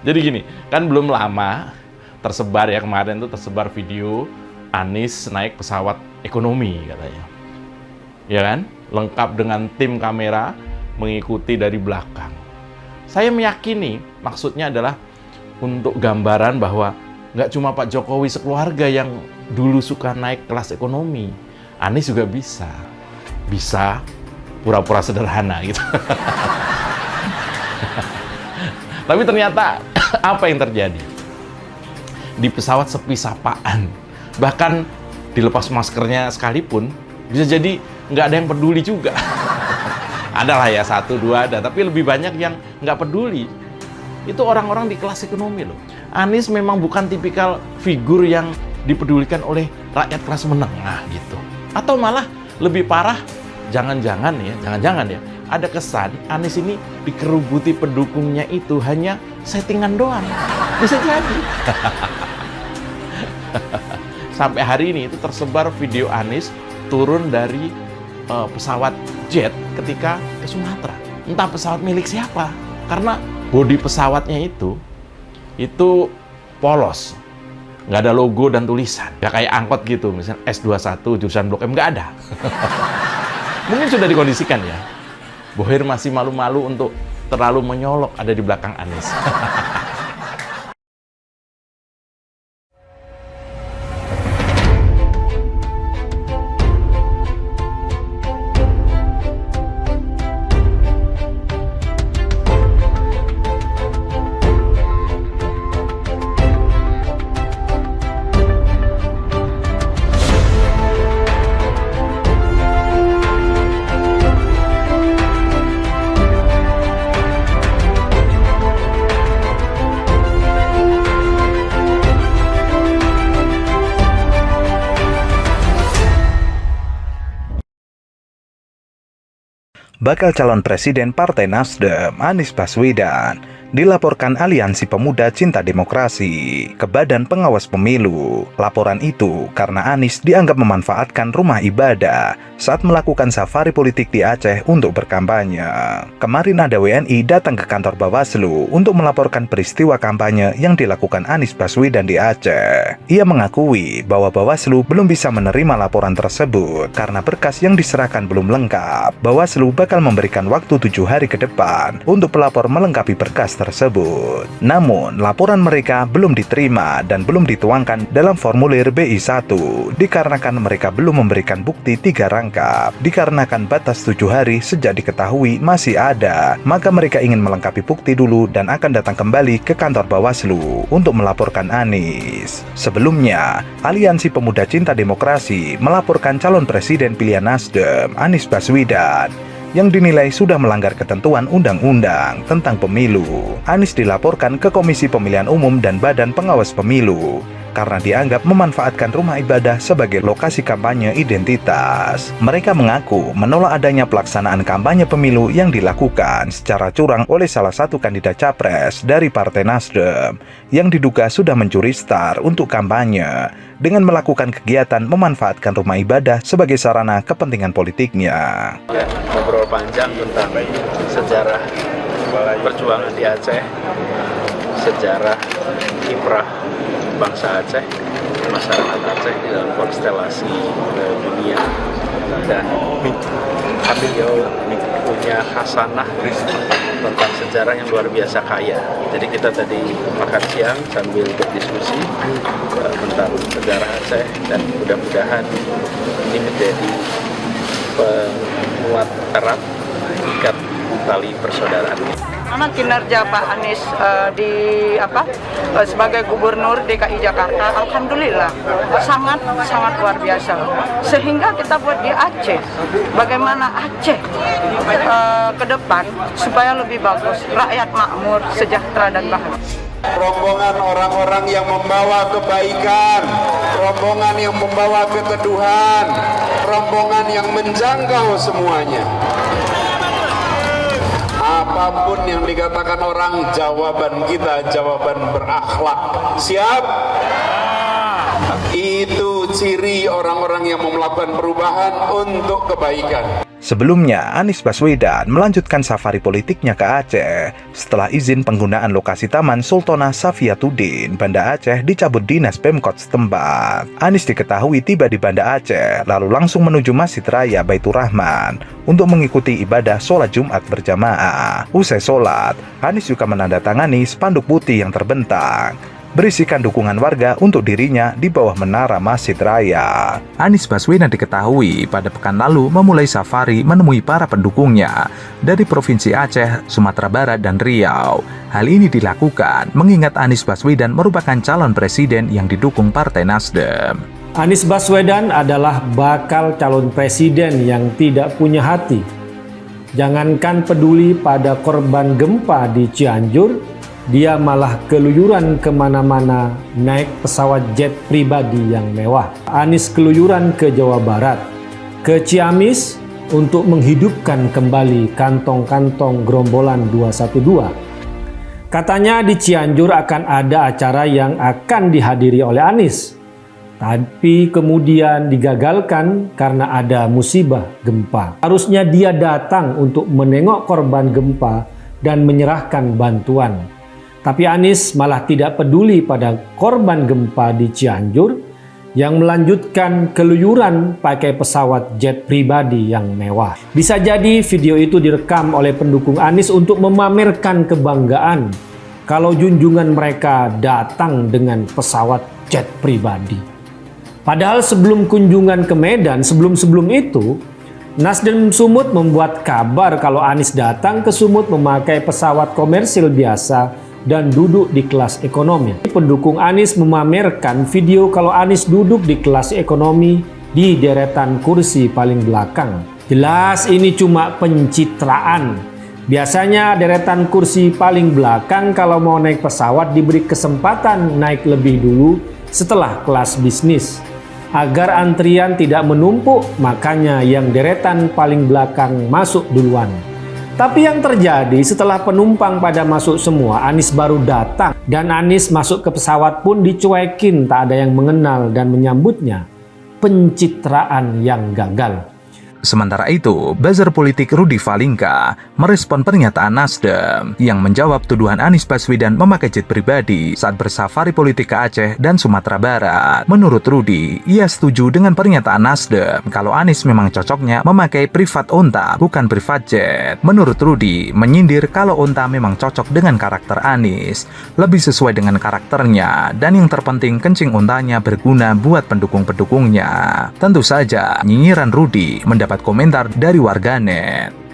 Jadi gini, kan belum lama tersebar ya, kemarin tuh tersebar video Anies naik pesawat ekonomi katanya. Ya kan? Lengkap dengan tim kamera mengikuti dari belakang. Saya meyakini maksudnya adalah untuk gambaran bahwa nggak cuma Pak Jokowi sekeluarga yang dulu suka naik kelas ekonomi. Anies juga bisa. Bisa pura-pura sederhana gitu. Tapi ternyata apa yang terjadi? Di pesawat sepi sapaan. Bahkan dilepas maskernya sekalipun, bisa jadi nggak ada yang peduli juga. Adalah ya, 1, 2 ada, tapi lebih banyak yang nggak peduli. Itu orang-orang di kelas ekonomi loh. Anies memang bukan tipikal figur yang dipedulikan oleh rakyat kelas menengah gitu. Atau malah lebih parah, jangan-jangan ya, ada kesan Anies ini dikerubuti pendukungnya itu hanya settingan doang. Bisa jadi. Sampai hari ini itu tersebar video Anies turun dari pesawat jet ketika ke Sumatera. Entah pesawat milik siapa. Karena bodi pesawatnya itu polos. Nggak ada logo dan tulisan. Ya kayak angkot gitu, misalnya S21 jurusan Blok M, nggak ada. Mungkin sudah dikondisikan ya. Bohir masih malu-malu untuk terlalu menyolok ada di belakang Anies. Bakal calon presiden Partai Nasdem, Anies Baswedan, dilaporkan Aliansi Pemuda Cinta Demokrasi ke Badan Pengawas Pemilu. Laporan itu karena Anies dianggap memanfaatkan rumah ibadah saat melakukan safari politik di Aceh untuk berkampanye. Kemarin ada WNI datang ke kantor Bawaslu untuk melaporkan peristiwa kampanye yang dilakukan Anies Baswedan di Aceh. Ia mengakui bahwa Bawaslu belum bisa menerima laporan tersebut karena berkas yang diserahkan belum lengkap. Bawaslu bakal memberikan waktu 7 hari ke depan untuk pelapor melengkapi berkas tersebut. Namun, laporan mereka belum diterima dan belum dituangkan dalam formulir BI1 dikarenakan mereka belum memberikan bukti 3 rangkap. Dikarenakan batas 7 hari sejak diketahui masih ada, maka mereka ingin melengkapi bukti dulu dan akan datang kembali ke kantor Bawaslu untuk melaporkan Anies. Sebelumnya, Aliansi Pemuda Cinta Demokrasi melaporkan calon presiden pilihan Nasdem, Anies Baswedan, yang dinilai sudah melanggar ketentuan undang-undang tentang pemilu. Anies dilaporkan ke Komisi Pemilihan Umum dan Badan Pengawas Pemilu karena dianggap memanfaatkan rumah ibadah sebagai lokasi kampanye identitas. Mereka mengaku menolak adanya pelaksanaan kampanye pemilu yang dilakukan secara curang oleh salah satu kandidat capres dari Partai Nasdem yang diduga sudah mencuri star untuk kampanye dengan melakukan kegiatan memanfaatkan rumah ibadah sebagai sarana kepentingan politiknya. Ngobrol panjang tentang sejarah perjuangan di Aceh, sejarah kiprah bangsa Aceh, masyarakat Aceh di dalam konstelasi dunia, dan beliau punya khasanah tentang sejarah yang luar biasa kaya. Jadi kita tadi makan siang sambil berdiskusi tentang sejarah Aceh, dan mudah-mudahan ini menjadi penguat erat ikat tali persaudaraan. Karena kinerja Pak Anies sebagai Gubernur DKI Jakarta, alhamdulillah sangat luar biasa. Sehingga kita buat di Aceh, bagaimana Aceh ke depan supaya lebih bagus, rakyat makmur, sejahtera dan bahagia. Rombongan orang-orang yang membawa kebaikan, rombongan yang membawa keteduhan, rombongan yang menjangkau semuanya. Apapun yang dikatakan orang, jawaban kita jawaban berakhlak. Siap? Itu ciri orang-orang yang melakukan perubahan untuk kebaikan. Sebelumnya, Anies Baswedan melanjutkan safari politiknya ke Aceh setelah izin penggunaan lokasi Taman Sultanah Safiatuddin, Banda Aceh dicabut Dinas Pemkot setempat. Anies diketahui tiba di Banda Aceh lalu langsung menuju Masjid Raya Baitur Rahman untuk mengikuti ibadah sholat Jumat berjamaah. Usai sholat, Anies juga menandatangani spanduk putih yang terbentang berisikan dukungan warga untuk dirinya di bawah menara Masjid Raya. Anies Baswedan diketahui pada pekan lalu memulai safari menemui para pendukungnya dari Provinsi Aceh, Sumatera Barat, dan Riau. Hal ini dilakukan mengingat Anies Baswedan merupakan calon presiden yang didukung Partai Nasdem. Anies Baswedan adalah bakal calon presiden yang tidak punya hati. Jangankan peduli pada korban gempa di Cianjur, dia malah keluyuran kemana-mana naik pesawat jet pribadi yang mewah. Anies keluyuran ke Jawa Barat, ke Ciamis untuk menghidupkan kembali kantong-kantong gerombolan 212. Katanya di Cianjur akan ada acara yang akan dihadiri oleh Anies. Tapi kemudian digagalkan karena ada musibah gempa. Harusnya dia datang untuk menengok korban gempa dan menyerahkan bantuan. Tapi Anies malah tidak peduli pada korban gempa di Cianjur yang melanjutkan keluyuran pakai pesawat jet pribadi yang mewah. Bisa jadi video itu direkam oleh pendukung Anies untuk memamerkan kebanggaan kalau junjungan mereka datang dengan pesawat jet pribadi. Padahal sebelum kunjungan ke Medan, sebelum itu, Nasdem Sumut membuat kabar kalau Anies datang ke Sumut memakai pesawat komersil biasa dan duduk di kelas ekonomi. Pendukung Anies memamerkan video kalau Anies duduk di kelas ekonomi di deretan kursi paling belakang. Jelas ini cuma pencitraan. Biasanya deretan kursi paling belakang kalau mau naik pesawat diberi kesempatan naik lebih dulu setelah kelas bisnis. Agar antrian tidak menumpuk, makanya yang deretan paling belakang masuk duluan. Tapi yang terjadi setelah penumpang pada masuk semua, Anies baru datang. Dan Anies masuk ke pesawat pun dicuekin, tak ada yang mengenal dan menyambutnya. Pencitraan yang gagal. Sementara itu, buzzer politik Rudy Valingka merespon pernyataan Nasdem yang menjawab tuduhan Anies Baswedan memakai jet pribadi saat bersafari politik ke Aceh dan Sumatera Barat. Menurut Rudy, ia setuju dengan pernyataan Nasdem kalau Anies memang cocoknya memakai privat onta, bukan privat jet. Menurut Rudy, menyindir kalau onta memang cocok dengan karakter Anies, lebih sesuai dengan karakternya, dan yang terpenting kencing ontanya berguna buat pendukung-pendukungnya. Tentu saja, nyinyiran Rudy mendapat komentar dari warganet.